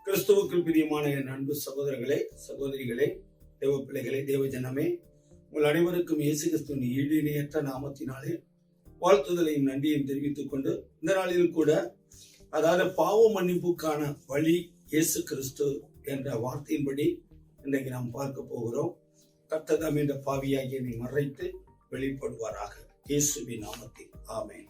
கிறிஸ்துவுக்குள் பிரியமான என் அன்பு சகோதரர்களே, சகோதரிகளே, தேவ பிள்ளைகளே, தேவ ஜனமே, உங்கள் அனைவருக்கும் இயேசு கிறிஸ்துவின் ஈடு இணையற்ற நாமத்தினாலே வாழ்த்துதலையும் நன்றியையும் தெரிவித்துக் கொண்டு, இந்த நாளில் கூட அதாவது பாவ மன்னிப்புக்கான வழி இயேசு கிறிஸ்து என்ற வார்த்தையின்படி இன்றைக்கு நாம் பார்க்க போகிறோம். கர்த்தர் தாமே இந்த பாவியாகிய நீ மறைத்து வெளிப்படுவாராக, இயேசுவின் நாமத்தில் ஆமென்.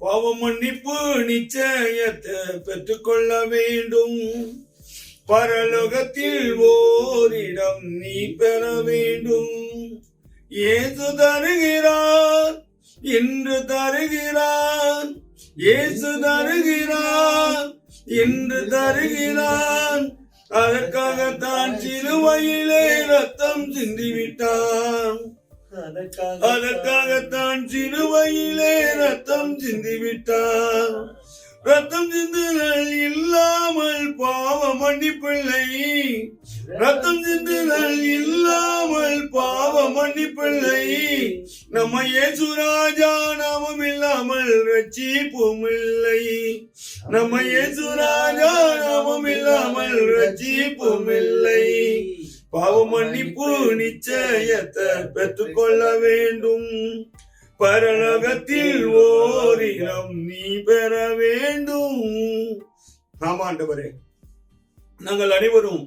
பாவ மன்னிப்பு நிச்சயத்தை பெற்றுக்கொள்ள வேண்டும். பரலோகத்தில் ஓரிடம் நீ பெற வேண்டும். இயேசு தருகிறார், இன்று தருகிறார். இயேசு தருகிறார், இன்று தருகிறார். அதற்காகத்தான் சிலுவையிலே ரத்தம் சிந்திவிட்டான். அதற்காகத்தான் சிலுவையிலே ரத்தம் சிந்திவிட்டார். ரத்தம் சிந்துதல் இல்லாமல் பாவ மன்னிப்பில்லை. ரத்தம் சிந்துதல் இல்லாமல் பாவ மன்னிப்பில்லை. நம்ம இயேசு ராஜா நாமம் இல்லாமல் ரட்சிப்பும் இல்லை. நம்ம இயேசு ராஜா நாமம் இல்லாமல் ரட்சிப்பும் இல்லை. பாவ மன்னிப்பு நிச்சயத்தை பெற்றுக்கொள்ள வேண்டும். பரலோகத்தில் ஓரிடம் நீ பெற வேண்டும். ஆமாண்டவரே, நாங்கள் அனைவரும்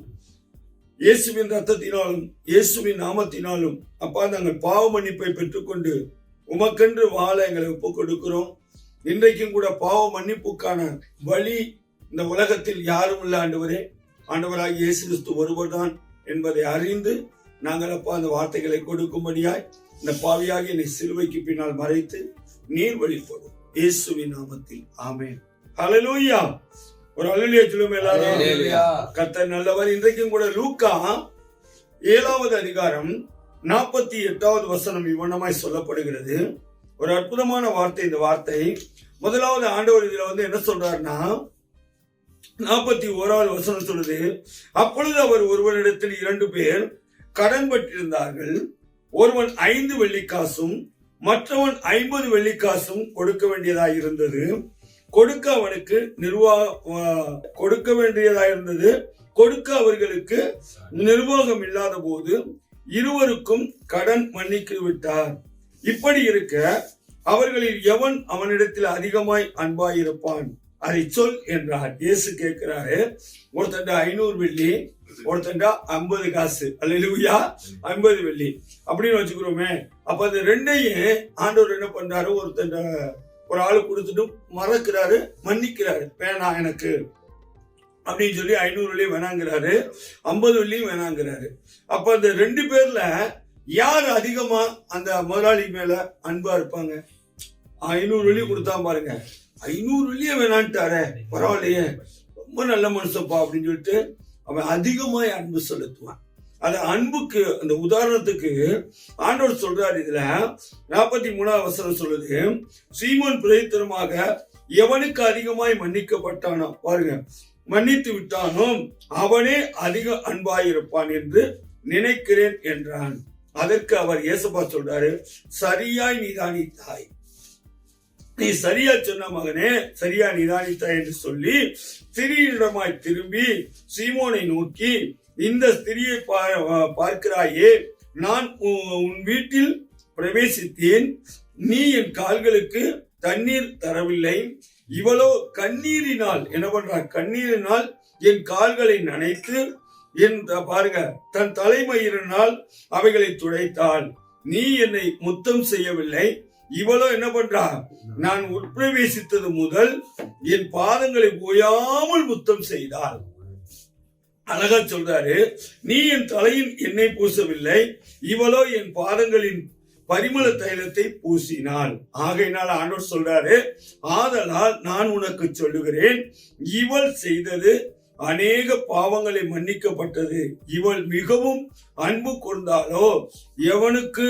இயேசுவின் ரத்தத்தினாலும் இயேசுவின் நாமத்தினாலும் அப்பா நாங்கள் பாவ மன்னிப்பை பெற்றுக்கொண்டு உமக்கென்று வாழ எங்களை ஒப்புக் கொடுக்கிறோம். இன்றைக்கும் கூட பாவ மன்னிப்புக்கான வழி இந்த உலகத்தில் யாரும் இல்லை ஆண்டவரே. ஆண்டவராகிய இயேசு கிறிஸ்து ஒருவர்தான் என்பதை அறிந்து நாங்கள் அப்பா அந்த வார்த்தைகளை கொடுக்கும்படியாய் இந்த பாவியாகி என்னை சிலுவைக்கு பின்னால் மறைத்து நீர் வழிபடும் இயேசுவின் நாமத்தில் ஆமென். ஹல்லேலூயா. ஒரு அல்லேலூயா சொல்லுங்க எல்லாரும். கர்த்தர் நல்லவர். இன்றைக்கும் கூட லூக்கா 7வது அதிகாரம் 48வது வசனம் இவ்வண்ணமாய் சொல்லப்படுகிறது. ஒரு அற்புதமான வார்த்தை. இந்த வார்த்தை முதலாவது ஆண்டவர் இதுல என்ன சொல்றாருன்னா, 41வது வசனம் சொல்லுது, அப்பொழுது அவர் ஒருவனிடத்தில் 2 பேர் கடன் பட்டிருந்தார்கள். ஒருவன் 5 வெள்ளிக்காசும் மற்றவன் 50 வெள்ளிக்காசும் கொடுக்க வேண்டியதாக இருந்தது. கொடுக்க அவர்களுக்கு நிர்வாகம் இல்லாத போது இருவருக்கும் கடன் மன்னித்து விட்டார். இப்படி இருக்க அவர்களில் எவன் அவனிடத்தில் அதிகமாய் அன்பாயிருப்பான், அதை சொல் என்றார். இயேசு கேட்கிறாரு, ஒருத்தண்ட 500 வெள்ளி, ஒருத்தண்ட 50 காசு. அல்லேலூயா. 50 வெள்ளி அப்படின்னு வச்சுக்கிறோமே. அப்ப அந்த ரெண்டையும் ஆண்டவர் என்ன பண்றாரு, ஒருத்தண்ட ஒரு ஆளு கொடுத்துட்டு மறக்கிறாரு, மன்னிக்கிறாரு. வேணாம் எனக்கு அப்படின்னு சொல்லி 500 வெள்ளியும் வேணாங்கிறாரு, 50 வெள்ளியும் வேணாங்கிறாரு. அப்ப அந்த 2 பேர்ல யார் அதிகமா அந்த முதலாளி மேல அன்பா இருப்பாங்க? 500 வெள்ளி கொடுத்தா பாருங்க, 500 வெள்ளிய வேணான்ட்டாரே, பரவாயில்லையே, ரொம்ப நல்ல மனுஷப்பா அப்படின்னு சொல்லிட்டு அவன் அதிகமாய் அன்பு செலுத்துவான். அந்த அன்புக்கு அந்த உதாரணத்துக்கு ஆண்டவர் சொல்றாரு. இதுல 43வது வசனம் சொல்லுது, சீமோன் பிரதித்திரமாக எவனுக்கு அதிகமாய் மன்னிக்கப்பட்டானோ பாருங்க, மன்னித்து விட்டானோ அவனே அதிக அன்பாயிருப்பான் என்று நினைக்கிறேன் என்றான். அதற்கு அவர் இயேசுப்பா சொல்றாரு, சரியாய் நிதானித்தாய், நீ சரியா சொன்ன மகனே, சரியா நிதானித்தாய் என்று சொல்லி ஸ்திரீயிடமாய் திரும்பி சீமோனை நோக்கி, இந்த ஸ்திரியை பார்க்கிறாயே, நான் உன் வீட்டில் பிரவேசித்தேன், நீ என் கால்களுக்கு தண்ணீர் தரவில்லை. இவளோ கண்ணீரினால் என்ன பண்றான், கண்ணீரினால் என் கால்களை நனைத்து என் பாருங்க தன் தலைமயிரினால் அவைகளை துடைத்தாள். நீ என்னை முத்தம் செய்யவில்லை. இவளோ என்ன பண்றா, நான் உட்பிரவேசித்தது முதல் என் பாதங்களை ஓயாமல் முத்தம் செய்தாள். அழகா சொல்றாரு, நீ என் தலையின் எண்ணெய் பூசவில்லை, இவளோ என் பாதங்களின் பரிமள தைலத்தை பூசினாள். ஆகையினால் ஆண்டவர் சொல்றாரு, ஆதலால் நான் உனக்கு சொல்லுகிறேன், இவள் செய்தது அநேக பாவங்களை மன்னிக்கப்பட்டது. இவள் மிகவும் அன்பு கூர்ந்தாலோ, எவனுக்கு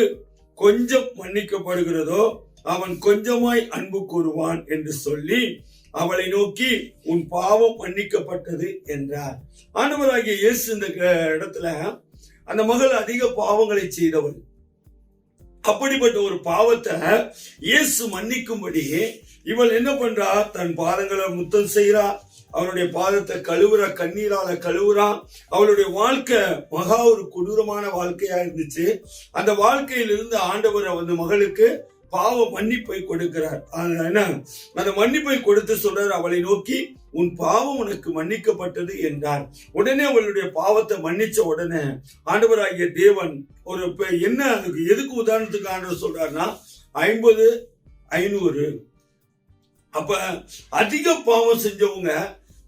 கொஞ்சம் மன்னிக்கப்படுகிறதோ அவன் கொஞ்சமாய் அன்பு கூறுவான் என்று சொல்லி அவளை நோக்கி, உன் பாவம் மன்னிக்கப்பட்டது என்றார். ஆண்டவராகிய இயேசு இந்த இடத்துல அந்த மகள் அதிக பாவங்களை செய்தவள். அப்படிப்பட்ட ஒரு பாவத்தை இயேசு மன்னிக்கும்படி இவள் என்ன பண்றா, தன் பாதங்களை முத்தம் செய்கிறா, அவருடைய பாதத்தை கழுவுறா, கண்ணீரால கழுவுறா. அவளுடைய வாழ்க்கை மகா ஒரு கொடூரமான வாழ்க்கையா இருந்துச்சு. அந்த வாழ்க்கையிலிருந்து ஆண்டவர் அந்த மகளுக்கு பாவ மன்னிப்பை கொடுக்கிறார். அந்த மன்னிப்பை கொடுத்து சொல்றார், அவளை நோக்கி உன் பாவம் உனக்கு மன்னிக்கப்பட்டது என்றார். உடனே அவளுடைய பாவத்தை மன்னிச்ச உடனே ஆண்டவராகிய தேவன் ஒரு என்ன அதுக்கு எதுக்கு உதாரணத்துக்கு ஆண்டவர் சொல்றாருன்னா 50 500. அப்ப அதிக பாவம் செஞ்சவங்க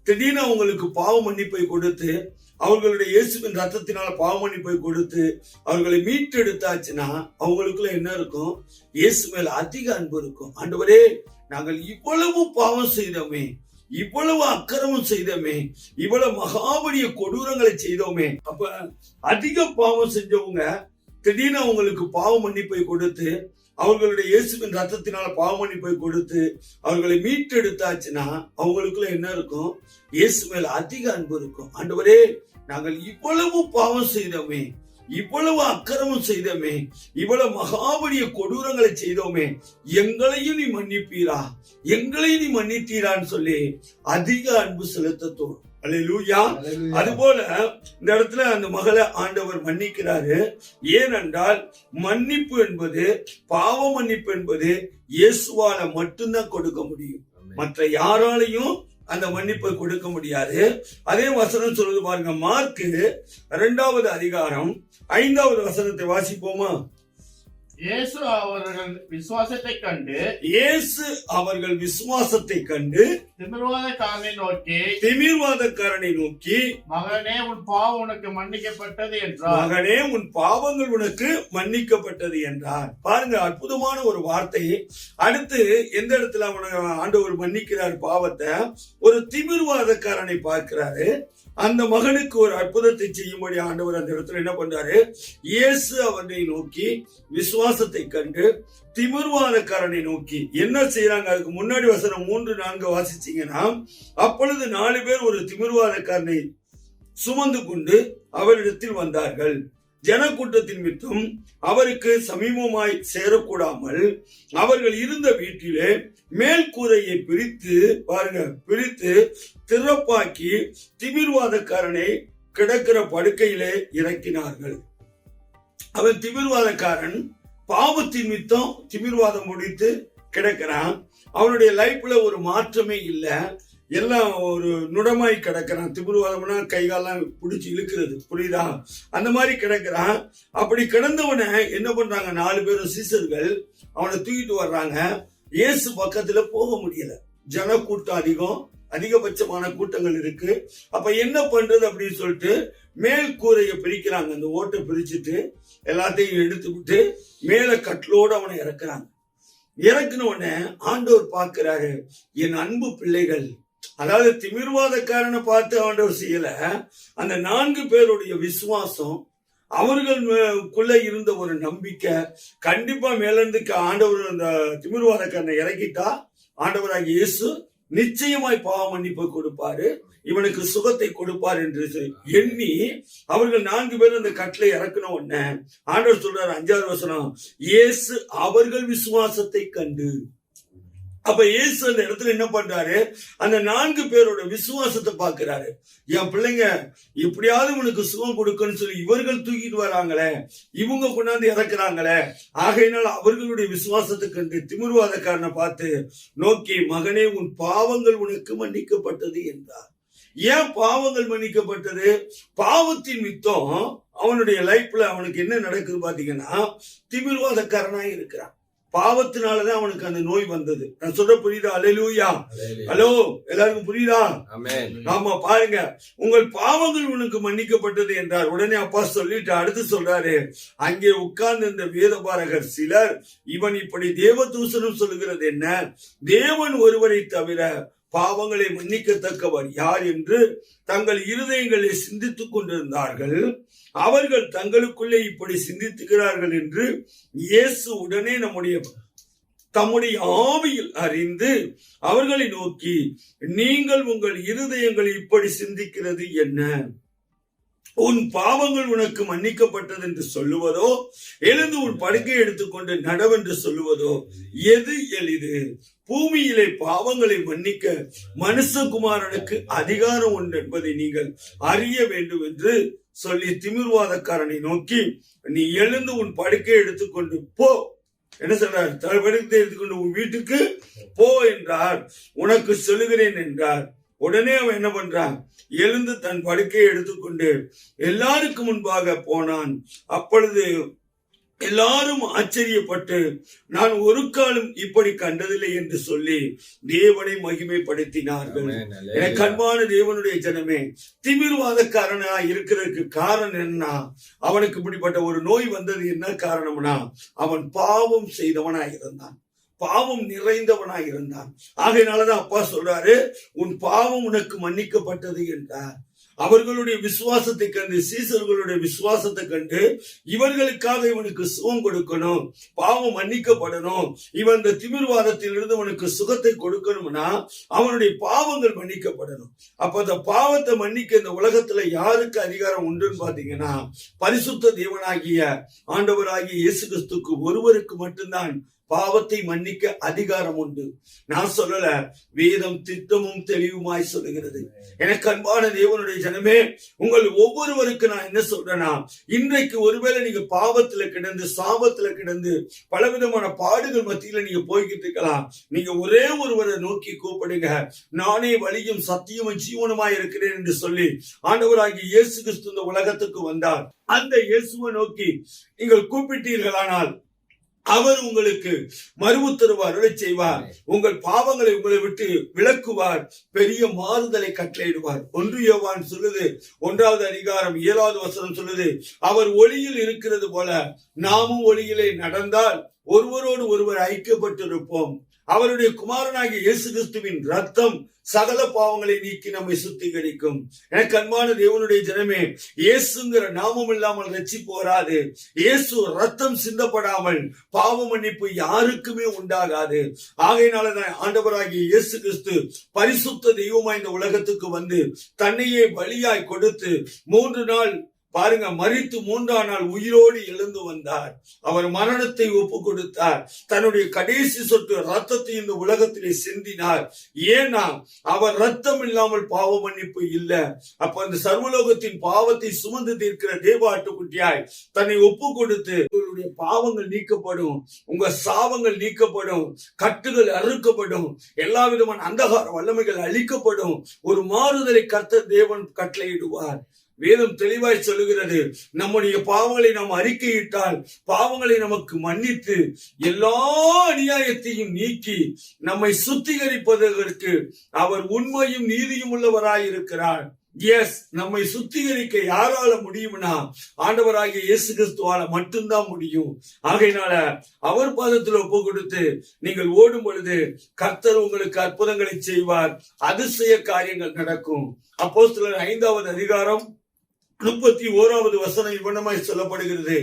திடீர்னு அவங்களுக்கு பாவ மன்னிப்பை கொடுத்து, அவர்களுடைய இயேசுவின் ரத்தத்தினால பாவ மன்னிப்பை கொடுத்து அவர்களை மீட்டெடுத்தாச்சுன்னா அவங்களுக்குள்ள என்ன இருக்கும்? இயேசு மேல அதிக அன்பு இருக்கும். ஆண்டவரே, நாங்கள் இவ்வளவு பாவம் செய்தோமே, இவ்வளவு அக்கிரமம் செய்தோமே, இவ்வளவு மகாபலிய கொடூரங்களை செய்தோமே. அப்ப அதிக பாவம் செஞ்சவங்க திடீர்னு அவங்களுக்கு பாவ மன்னிப்பை கொடுத்து, அவர்களுடைய இயேசுவின் ரத்தத்தினால பாவ மன்னிப்பை கொடுத்து அவர்களை மீட்டெடுத்தாச்சுன்னா அவங்களுக்குள்ள என்ன இருக்கும்? இயேசு மேல அதிக அன்பு இருக்கும். ஆண்டவரே, நாங்கள் இவ்வளவு பாவம் செய்தோமே, இவ்வளவு அக்கிரமம் செய்தோமே, இவ்வளவு மகாபலிய கொடூரங்களை செய்தோமே, எங்களையும் நீ மன்னிப்பீரா, எங்களையும் நீ மன்னித்தீரான்னு சொல்லி அதிக அன்பு செலுத்த தோணும். அல்லேலூயா. அதுபோல இந்த இடத்துல அந்த மகளை ஆண்டவர் மன்னிக்கிறாரு. ஏனென்றால் மன்னிப்பு என்பது, பாவ மன்னிப்பு என்பது இயேசுவால மட்டும்தான் கொடுக்க முடியும். மற்ற யாராலையும் அந்த மன்னிப்பை கொடுக்க முடியாது. அதே வசனம் சொல்லுது பாருங்க, மார்க்கு 2வது அதிகாரம் 5வது வசனத்தை வாசிப்போமா? இயேசு அவர்கள் விசுவாசத்தை கண்டு திமிர்வாதக்காரனை நோக்கி மகனே, உன் பாவம் உனக்கு மன்னிக்கப்பட்டது என்றார். மகனே, உன் பாவங்கள் உனக்கு மன்னிக்கப்பட்டது என்றார். பாருங்க, அற்புதமான ஒரு வார்த்தை. அடுத்து எந்த இடத்துல ஆண்டவர் மன்னிக்கிறார் பாவத்தை? ஒரு திமிர்வாதக்காரனை பார்க்கிறாரு. அந்த மகனுக்கு ஒரு அற்புதத்தை செய்யும்படி ஆண்டவர் அந்த இடத்துல என்ன பண்றாரு? இயேசு அவனை நோக்கி விசுவாசத்தை கண்டு திமிர்வாதக்காரனை நோக்கி என்ன செய்யறாங்க? அதுக்கு முன்னாடி வசனம் 3-4 வாசிச்சீங்கன்னா, அப்பொழுது 4 பேர் ஒரு திமிர்வாதக்காரனை சுமந்து கொண்டு அவரிடத்தில் வந்தார்கள். ஜனக்கூட்டத்தின் மித்தம் அவருக்கு சமீபமாய் சேரக்கூடாமல் அவர்கள் இருந்த வீட்டிலே மேல் கூரையை பிரித்து திறப்பாக்கி திமிர்வாதக்காரனை கிடக்கிற படுக்கையிலே இறக்கினார்கள். அவன் திமிர்வாதக்காரன் பாவத்தின் மித்தம் திமிர்வாதம் முடித்து கிடக்கிறான். அவனுடைய லைஃப்ல ஒரு மாற்றமே இல்லை. எல்லாம் ஒரு நுடமாய் கிடக்கிறான். திமிர்வாதம்னா கைகாலாம் பிடிச்சி இழுக்கிறது, புரியுதா? அந்த மாதிரி கிடக்கிறான். அப்படி கிடந்தவனை என்ன பண்றாங்க? 4 பேரும் சீசர்கள் அவனை தூக்கிட்டு வர்றாங்க. இயேசு பக்கத்துல போக முடியல. ஜன கூட்டம் அதிகபட்சமான கூட்டங்கள் இருக்கு. அப்ப என்ன பண்றது அப்படின்னு சொல்லிட்டு மேல் கூரையை பிரிக்கிறாங்க. அந்த ஓட்டை பிரிச்சுட்டு எல்லாத்தையும் எடுத்து விட்டு மேல கட்டிலோடு அவனை இறக்குறாங்க. இறக்குன உடனே ஆண்டவர் பார்க்கிறாரு, என் அன்பு பிள்ளைகள், அதாவது திமிர்வாதக்காரனை பார்த்து ஆண்டவர் செய்யல, அந்த 4 பேருடைய விசுவாசம், அவர்களுக்குள்ள இருந்த ஒரு நம்பிக்கை. கண்டிப்பா மேலிருந்து ஆண்டவர் அந்த திமிர்வாதக்காரனை இறக்கிட்டா ஆண்டவராகிய இயேசு நிச்சயமாய் பாவ மன்னிப்பு கொடுப்பாரு, இவனுக்கு சுகத்தை கொடுப்பார் என்று எண்ணி அவர்கள் 4 பேரும் அந்த கட்டளை இறக்கணும். உடனே ஆண்டவர் சொல்றாரு 5வது வசனம், இயேசு அவர்கள் விசுவாசத்தை கண்டு. அப்ப இயேசு அந்த இடத்துல என்ன பண்றாரு? அந்த 4 பேரோட விசுவாசத்தை பார்க்கிறாரு. என் பிள்ளைங்க எப்படியாவது உனக்கு சுகம் கொடுக்கணும்னு சொல்லி இவர்கள் தூக்கிட்டு வராங்களே, இவங்க கொண்டாந்து இறக்குறாங்களே, ஆகையினால் அவர்களுடைய விசுவாசத்தை கண்டு திமிர்வாதக்காரனை பார்த்து நோக்கி, மகனே, உன் பாவங்கள் உனக்கு மன்னிக்கப்பட்டது என்றார். ஏன் பாவங்கள் மன்னிக்கப்பட்டது? பாவத்தின் மித்தம் அவனுடைய லைஃப்ல அவனுக்கு என்ன நடக்குது பாத்தீங்கன்னா, திமிர்வாதக்காரனா இருக்கிறான். பாவத்தினாலதான் அவனுக்கு அந்த நோய் வந்தது. நான் சொல்ற புரியுதா? அல்லேலூயா. ஹலோ, எல்லாருக்கும் புரியுதா? ஆமா, பாருங்க, உங்கள் பாவங்கள் உனக்கு மன்னிக்கப்பட்டது என்றார். உடனே அப்பா சொல்லிட்டு அடுத்து சொல்றாரு, அங்கே உட்கார்ந்து இந்த வேதபாரகர் சிலர், இவன் இப்படி தேவதூஷணம் சொல்லுகிறது என்ன? தேவன் ஒருவரை தவிர பாவங்களை மன்னிக்கத்தக்கவர் யார் என்று தங்கள் இருதயங்களை சிந்தித்துக் கொண்டிருந்தார்கள். அவர்கள் தங்களுக்குள்ளே இப்படி சிந்தித்துக்கிறார்கள் என்று இயேசு உடனே தம்முடைய ஆவியில் அறிந்து அவர்களை நோக்கி, நீங்கள் உங்கள் இருதயங்களை இப்படி சிந்திக்கிறது என்ன? உன் பாவங்கள் உனக்கு மன்னிக்கப்பட்டது என்று சொல்லுவதோ, எழுந்து உன் படுக்கை எடுத்துக்கொண்டு நடவென்று சொல்லுவதோ எது எளிது? பூமியிலே பாவங்களை மன்னிக்க மனுஷகுமாரனுக்கு அதிகாரம் உண்டு என்பதை நீங்கள் அறிய வேண்டும் என்று சொல்லி திமிர்வாதக்காரனை நோக்கி, நீ எழுந்து உன் படுக்கை எடுத்துக்கொண்டு போ. என்ன சொல்றார்? படுக்கை எடுத்துக்கொண்டு உன் வீட்டுக்கு போ என்றார். உனக்கு சொல்லுகிறேன் என்றார். உடனே அவன் என்ன பண்றான்? எழுந்து தன் படுக்கையை எடுத்துக்கொண்டு எல்லாருக்கும் முன்பாக போனான். அப்பொழுது எல்லாரும் ஆச்சரியப்பட்டு, நான் ஒரு காலம் இப்படி கண்டதில்லை என்று சொல்லி தேவனை மகிமைப்படுத்தினார்கள். எனக்கு அன்பான தேவனுடைய ஜனமே, திமிர்வாதக்காரனா இருக்கிறதுக்கு காரணம் என்ன? அவனுக்கு இப்படிப்பட்ட ஒரு நோய் வந்தது என்ன காரணம்னா, அவன் பாவம் செய்தவனாய் இருந்தான், பாவம் நிறைந்தவனாய் இருந்தான். ஆகையினாலதான் அப்பா சொல்றாரு, உன் பாவம் உனக்கு மன்னிக்கப்பட்டது என்றார். அவர்களுடைய விசுவாசத்தை கண்டு, சீசர்களுடைய விசுவாசத்தை கண்டு, இவர்களுக்காக இவனுக்கு சுகம் கொடுக்கணும், பாவம் மன்னிக்கப்படணும், இவன் இந்த திமிர்வாதத்தில் இருந்து அவனுக்கு சுகத்தை கொடுக்கணும்னா அவனுடைய பாவங்கள் மன்னிக்கப்படணும். அப்ப அந்த பாவத்தை மன்னிக்க இந்த உலகத்துல யாருக்கு அதிகாரம் உண்டுன்னு பாத்தீங்கன்னா, பரிசுத்த தேவனாகிய ஆண்டவராகிய இயேசு கிறிஸ்துக்கு ஒருவருக்கு மட்டும்தான் பாவத்தை மன்னிக்க அதிகாரம் உண்டு. நான் சொல்லல, வேதம் திட்டமும் தெளிவுமாய் சொல்லுகிறது. எனக்கு அன்பான தேவனுடைய ஜனமே, உங்கள் ஒவ்வொருவருக்கு நான் என்ன சொல்றேன்னா, இன்றைக்கு ஒருவேளை நீங்க பாவத்துல கிடந்து, சாபத்துல கிடந்து, பலவிதமான பாடுகள் மத்தியில நீங்க போய்கிட்டு இருக்கலாம். நீங்க ஒரே ஒருவரை நோக்கி கூப்பிடுங்க, நானே வழியும் சத்தியமும் ஜீவனுமாய் இருக்கிறேன் என்று சொல்லி ஆண்டவராகிய இயேசு கிறிஸ்து இந்த உலகத்துக்கு வந்தார். அந்த இயேசுவை நோக்கி நீங்கள் கூப்பிட்டீர்களானால் அவர் உங்களுக்கு மறு உத்தரவு அருளை செய்வார், உங்கள் பாவங்களை உங்களை விட்டு விலக்குவார், பெரிய மாறுதலை கட்டளையிடுவார். 1 யோவான் சொல்லுது, 1வது அதிகாரம் 7வது வசனம் சொல்லுது, அவர் ஒளியில் இருக்கிறது போல நாமும் ஒளியிலே நடந்தால் ஒருவரோடு ஒருவர் ஐக்கியப்பட்டிருப்போம். அவருடைய குமாரனாகிய இயேசு கிறிஸ்துவின் ரத்தம் சகல பாவங்களை நீக்கி நம்மை சுத்திகரிக்கும். எனக்கு அன்பான தேவனுடைய ஜனமே, இயேசுங்கிற நாமம் இல்லாமல் ரட்சிப்பு வராது. இயேசு ரத்தம் சிந்தப்படாமல் பாவ மன்னிப்பு யாருக்குமே உண்டாகாது. ஆகையினாலதான் ஆண்டவராகிய இயேசு கிறிஸ்து பரிசுத்த தெய்வமாய் இந்த உலகத்துக்கு வந்து தன்னையே பலியாய் கொடுத்து 3 நாள் பாருங்க, மரித்து 3ஆம் நாள் உயிரோடு எழுந்து வந்தார். அவர் மரணத்தை ஒப்பு கொடுத்தார். தன்னுடைய கடைசி சொட்டு ரத்தத்தை இந்த உலகத்திலே சிந்தினார். ஏன்னா அவர் ரத்தம் இல்லாமல் பாவ மன்னிப்பு இல்லை. அப்ப அந்த சர்வலோகத்தின் பாவத்தை சுமந்து தீர்க்கிற தேவ ஆட்டுக்குட்டியாய் தன்னை ஒப்பு கொடுத்து, உங்களுடைய பாவங்கள் நீக்கப்படும், உங்க சாபங்கள் நீக்கப்படும், கட்டுகள் அறுக்கப்படும், எல்லா விதமான அந்தகார வல்லமைகள் அழிக்கப்படும். ஒரு மாறுதலை கர்த்தர் தேவன் கட்டளையிடுவார். வேதம் தெளிவாய் சொல்லுகிறது, நம்முடைய பாவங்களை நாம் அறிக்கையிட்டால் பாவங்களை நமக்கு மன்னித்து எல்லா அநியாயத்தையும் நீக்கி நம்மை சுத்திகரிப்பதற்கு அவர் உண்மையும் நீதியும் உள்ளவராய் இருக்கிறார். எஸ், நம்மை சுத்திகரிக்க யாரால முடியும்னா ஆண்டவராகிய இயேசு கிறிஸ்துவால மட்டும்தான் முடியும். ஆகையினால அவர் பாதத்தில் ஒப்பு கொடுத்து நீங்கள் ஓடும் பொழுது கர்த்தர் உங்களுக்கு அற்புதங்களை செய்வார், அதிசய காரியங்கள் நடக்கும். அப்போஸ்தலர் 5வது அதிகாரம் 31வது வசனம் இவ்வண்ணமாய் சொல்லப்படுகிறது,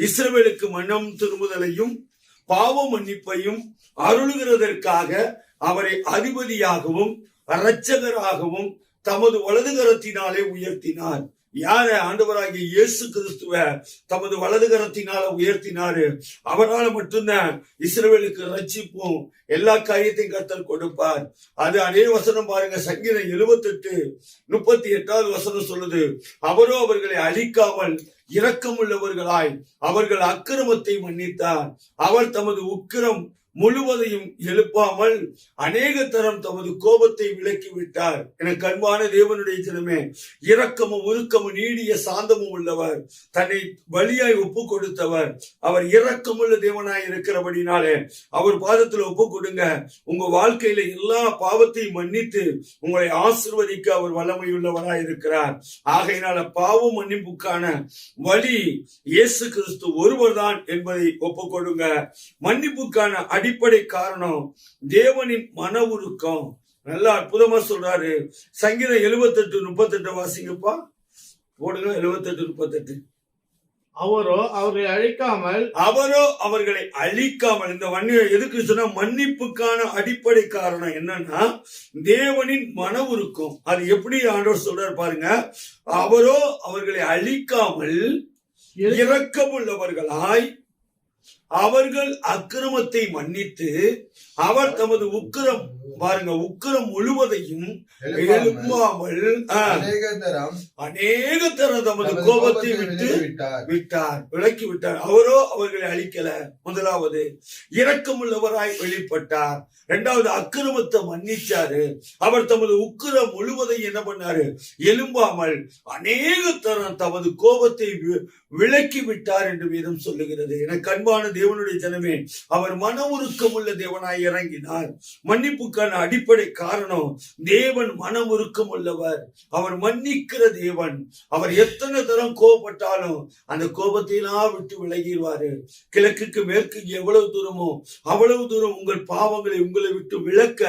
இஸ்ரவேலுக்கு மனம் திரும்புதலையும் பாவ மன்னிப்பையும் அருளுகிறதற்காக அவரை அதிபதியாகவும் இரட்சகராகவும் தமது வலதுகரத்தினாலே உயர்த்தினார். யார? ஆண்டவராகிய இயேசு கிறிஸ்துவ தமது வலதுகரத்தினால உயர்த்தினாரு. அவரால் மட்டும்தான் இஸ்ரவேலுக்கு ரட்சிப்பும் எல்லா காரியத்தையும் கர்த்தர் கொடுப்பார். அது அதே வசனம் பாருங்க, சங்கீதம் 78:38வது வசனம் சொல்லுது, அவரோ அவர்களை அழிக்காமல் இரக்கமுள்ளவர்களாய் அவர்கள் அக்கிரமத்தை மன்னித்தார். அவர் தமது உக்கிரம் முழுவதையும் எழுப்பாமல் அநேக தரம் தமது கோபத்தை விலக்கி விட்டார். எனக்கு அன்பான தேவனுடைய ஜனமே, இரக்கமும் உருக்கமும் நீடிய சாந்தமும் உள்ளவர், தன்னை பலியாய் ஒப்பு கொடுத்தவர். அவர் இரக்கமுள்ள தேவனாய் இருக்கிறபடினாலே அவர் பாதத்தில் ஒப்பு கொடுங்க. உங்க வாழ்க்கையில எல்லா பாவத்தையும் மன்னித்து உங்களை ஆசீர்வதிக்க அவர் வல்லமையுள்ளவராய் இருக்கிறார். ஆகையினால பாவ மன்னிப்புக்கான வழி இயேசு கிறிஸ்து ஒருவர் தான் என்பதை ஒப்பு கொடுங்க. மன்னிப்புக்கான அடிப்படை காரணம் தேவனின் மன உருக்கம். நல்லா அற்புதமா சொல்றாரு. சங்கீதம் 78:38 வாசிங்கப்பா, போடுங்க. 78:38. அவரோ அவர்களை அழிக்காமல் இந்த எதுக்கு சொன்னா மன்னிப்புக்கான அடிப்படை காரணம் என்னன்னா தேவனின் மன உருக்கம். அது எப்படி ஆண்டவர் சொல்றாரு பாருங்க. அவரோ அவர்களை அழிக்காமல் இரக்கமுள்ளவர்களாய் அவர்கள் அக்கிரமத்தை மன்னித்து அவர் தமது உக்கிரம் உக்கிரம் முழுவதையும் எழுப்பாமல் அநேக தரம் தமது கோபத்தை விலக்கி விட்டார். அவரோ அவர்களை அழிக்கல. முதலாவது இரக்கமுள்ளவராய் வெளிப்பட்டார். இரண்டாவது அக்கிரமத்தை மன்னிச்சாரு. அவர் தமது உக்கிரம் முழுவதை என்ன பண்ணாரு? எழும்பாமல் அநேக தரம் தமது கோபத்தை விலக்கி விட்டார் என்று வேதம் சொல்லுகிறது. எனக்கு அன்பான தேவனுடைய ஜனமே, அவர் மன உருக்கம் உள்ள தேவனாய் இறங்கினார். மன்னிப்புக்கான அடிப்படை காரணம் தேவன் மன உருக்கம் உள்ளவர். அவர் மன்னிக்கிற தேவன். அவர் எத்தனை தரம் கோபப்பட்டாலும் அந்த கோபத்தையெல்லாம் விட்டு விலகிடுவாரு. கிழக்குக்கு மேற்கு எவ்வளவு தூரமோ அவ்வளவு தூரம் உங்கள் பாவங்களை உங்களை விட்டு விலக்க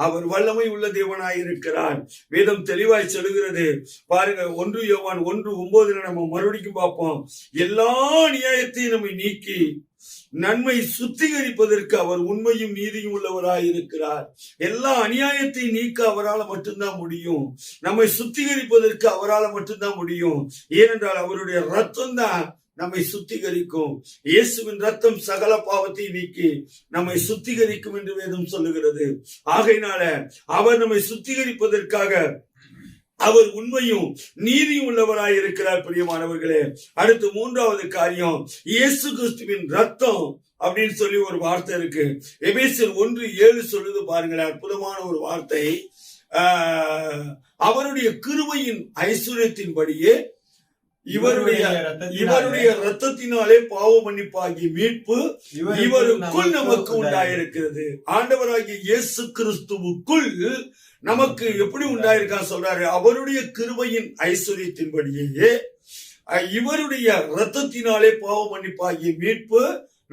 அவர் வல்லமை உள்ள தேவனாய் இருக்கிறார். வேதம் தெளிவாய் சொல்லுகிறது பாருங்க. 1 யோவான் 1:9 நம்ம மறுபடியும் பார்ப்போம். எல்லா நியாயத்தையும் நம்மை நீக்கி நன்மை சுத்திகரிப்பதற்கு அவர் உண்மையும் நீதியும் உள்ளவராய் இருக்கிறார். எல்லா அநியாயத்தையும் நீக்க அவரால் மட்டும்தான் முடியும். நம்மை சுத்திகரிப்பதற்கு அவரால் மட்டும்தான் முடியும். ஏனென்றால் அவருடைய ரத்தம் தான் நம்மை சுத்திகரிக்கும். இயேசுவின் ரத்தம் சகல பாவத்தை நீக்கி நம்மை சுத்திகரிக்கும் என்று வேதம் சொல்லுகிறது. ஆகையினால அவர் நம்மை சுத்திகரிப்பதற்காக அவர் உண்மையும் நீதியும் உள்ளவராய் இருக்கிறார். பிரியமானவர்களே, அடுத்து 3வது காரியம் இயேசு கிறிஸ்துவின் ரத்தம் அப்படின்னு சொல்லி ஒரு வார்த்தை இருக்கு. எபேசியர் 1:7 சொல்லுது பாருங்களேன். அற்புதமான ஒரு வார்த்தை. அவருடைய கிருபையின் ஐஸ்வர்யத்தின்படியே இவருடைய ரத்தத்தினாலே பாவ மன்னிப்பாகிய மீட்பு இவருக்குள் நமக்கு உண்டாயிருக்கிறது. ஆண்டவராகிய இயேசு கிறிஸ்துவுக்குள் நமக்கு எப்படி உண்டாயிருக்கா சொல்றாரு. அவருடைய கிருபையின் ஐஸ்வர்யத்தின்படியே இவருடைய ரத்தத்தினாலே பாவ மன்னிப்பாகிய மீட்பு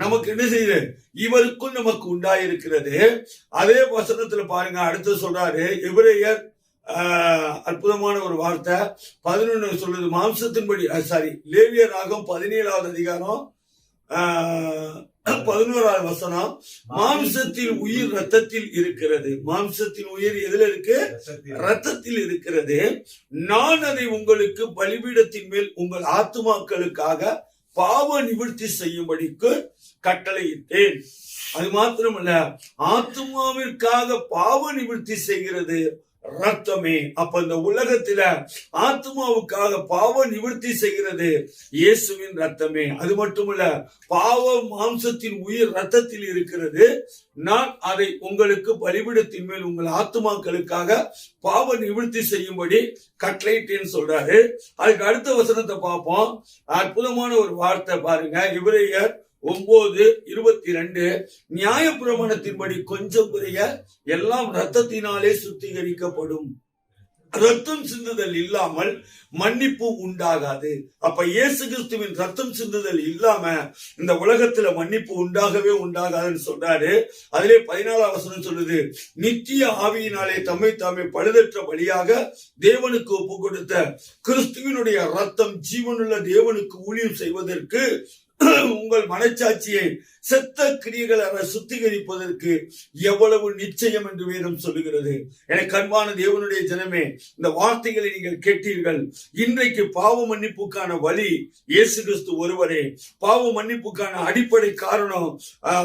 நமக்கு என்ன செய்யுது? இவருக்குள் நமக்கு உண்டாயிருக்கிறது. அதே வசனத்துல பாருங்க, அடுத்து சொல்றாரு எபிரேயர் அற்புதமான ஒரு வார்த்தை 11 சொல்லுது. மாம்சத்தின்படி லேவியர் ஆகம் 17வது அதிகாரம் 11வது வசனம். மாம்சத்தில் உயிர் ரத்தத்தில் இருக்கிறது. மாம்சத்தின் உயிர் எதுல இருக்கு? ரத்தத்தில் இருக்கிறது. நான் அதை உங்களுக்கு பலிபீடத்தின் மேல் உங்கள் ஆத்துமாக்களுக்காக பாவ நிவர்த்தி செய்யும்படிக்கு கட்டளையிட்டேன். அது மாத்திரமல்ல, ஆத்துமாவிற்காக பாவ நிவர்த்தி செய்கிறது ரத்தமே. அப்ப இந்த உலகத்தில ஆத்மாவுக்காக பாவ நிவர்த்தி செய்கிறது இயேசுவின் ரத்தமே. அது மட்டுமல்ல, பாவ மாம்சத்தின் உயிர் ரத்தத்தில் இருக்கிறது. நான் அதை உங்களுக்கு பலிபீடத்தின் மேல் உங்கள் ஆத்மாக்களுக்காக பாவ நிவர்த்தி செய்யும்படி கட்டளையிட்டேன்னு சொல்றாரு. அதுக்கு அடுத்த வசனத்தை பார்ப்போம். அற்புதமான ஒரு வார்த்தை பாருங்க. எபிரேயர் 9:22 நியாயப்பிரமாணத்தின்படி கொஞ்சம் குறைய எல்லாம் ரத்தத்தினாலே சுத்திகரிக்கப்படும். ரத்தம் சிந்துதல் இல்லாமல் மன்னிப்பு உண்டாகாது. அப்ப இயேசு கிறிஸ்துவின் ரத்தம் சிந்துதல் இல்லாம இந்த உலகத்துல மன்னிப்பு உண்டாகவே உண்டாகாதுன்னு சொல்றாரு. அதிலே 14வது வசனம் சொல்லுது, நித்திய ஆவியினாலே தம்மை தாமே பழுதற்ற பலியாக தேவனுக்கு ஒப்பு கொடுத்த கிறிஸ்துவினுடைய ரத்தம் ஜீவனுள்ள தேவனுக்கு ஊழியம் செய்வதற்கு உங்கள் மனச்சாட்சியை செத்த கிரியைகளை சுத்திகரிப்பதற்கு எவ்வளவு நிச்சயம் என்று வேதம் சொல்லுகிறது. எனக்கு அன்பான தேவனுடைய ஜனமே, இந்த வார்த்தைகளை நீங்கள் கேட்டீர்கள். இன்றைக்கு பாவ மன்னிப்புக்கான வழி இயேசு கிறிஸ்து ஒருவரே. பாவ மன்னிப்புக்கான அடிப்படை காரணம்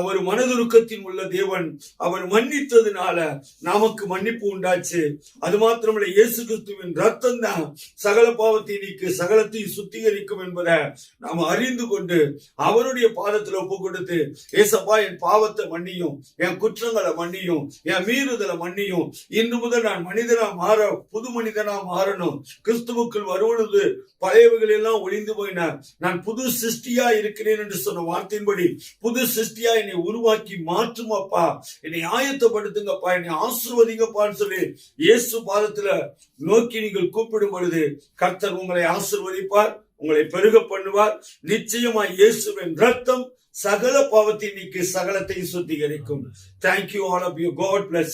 ஒரு மனதுருக்கத்தின் உள்ள தேவன். அவர் மன்னித்ததுனால நமக்கு மன்னிப்பு உண்டாச்சு. அது மாத்திரமல்ல, இயேசு கிறிஸ்துவின் ரத்தம் தான் சகல பாவத்தை நீக்கு சகலத்தையும் சுத்திகரிக்கும் என்பதை நாம் அறிந்து கொண்டு அவருடைய பாதத்தில் ஒப்பு கொடுத்து, ஏசப்பா என் பாவத்தை மன்னியும், என் குற்றங்களை மன்னியும், என் மீறுதலை மன்னியும். இன்று முதல் நான் மனிதனா மாற புது மனிதனா மாறணும். கிறிஸ்துவுக்குள் வருவொழுது பழையவைகள் எல்லாம் ஒளிந்து போயின, நான் புது சிருஷ்டியா இருக்கிறேன் என்று சொன்ன வார்த்தையின்படி புது சிருஷ்டியா என்னை உருவாக்கி மாற்றும் அப்பா, என்னை ஆயத்தப்படுத்துங்கப்பா, என்னை ஆசீர்வதிங்கப்பான்னு சொல்லி இயேசு பாதத்துல நோக்கி நீங்கள் கூப்பிடும் பொழுது கர்த்தர் உங்களை ஆசீர்வதிப்பார், உங்களை பெருக பண்ணுவார். நிச்சயமாய் இயேசுவின் ரத்தம் சகல பாவத்தை நீக்கி சகலத்தை சுத்திகரிக்கும். Thank you all of you. God bless.